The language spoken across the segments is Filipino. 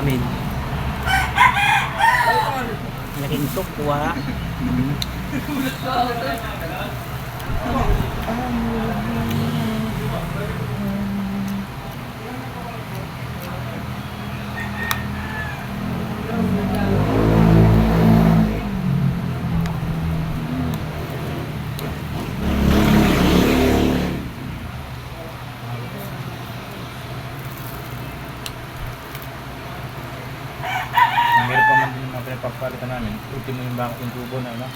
amin. Laking tok, wala. Mahirap pa man din yung mga pinapagpalitan namin. Ultimo yung bakit yung tubo na ano.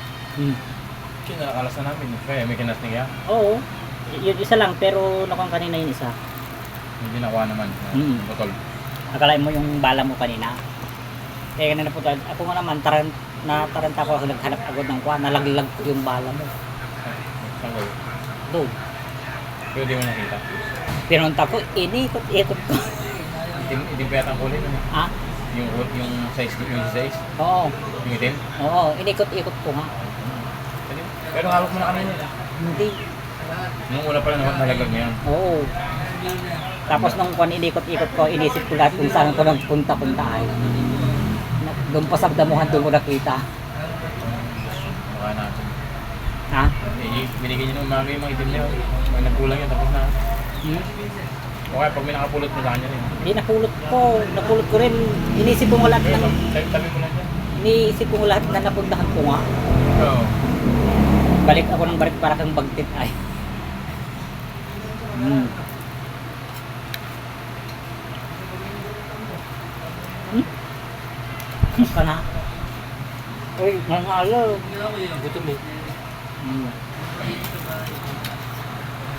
Kinakalas na namin. Kaya may kinas niya. Oo. Yun isa lang, pero nakuha kanina yung isa. Hindi nakuha naman. Botol. Akalain mo yung bala mo kanina. Eh, kanina po tayo. Ako nga naman, nataranta ko ako naghanap agad ng kuha. Nalaglag ko yung bala mo. Saan ko? Doon. Pero di mo nakita. Pinunta ko, inikot-ikot ko. Hindi pa yata ang kulay nun. Ha? Yung size, yung size. Oo. Yung itim. Oo, inikot-ikot ko nga. Pero hawak mo na kanina. Hindi. Nung una pa lang nalaglag na yan. Oo. Tapos nung kung inikot-ikot ko, inisip ko lahat kung saan ko nagpunta-punta ay. Doon pa sa damuhan, doon ko nakita. Baka natin. Ha? Binigyan niyo ng umaga yung mga itim niya. Pag nagkulang yun, tapos na. O kaya pag may nakapulot mo sa kanya rin. Hindi, napulot ko rin. Inisip ko nga lahat ng, Tabi ko lang dyan. iniisip ko nga lahat na napuntahan ko nga. Oo. Balik ako ng balik para kang bagtit ay. Ka na? Uy, mga alaw. Gutom eh.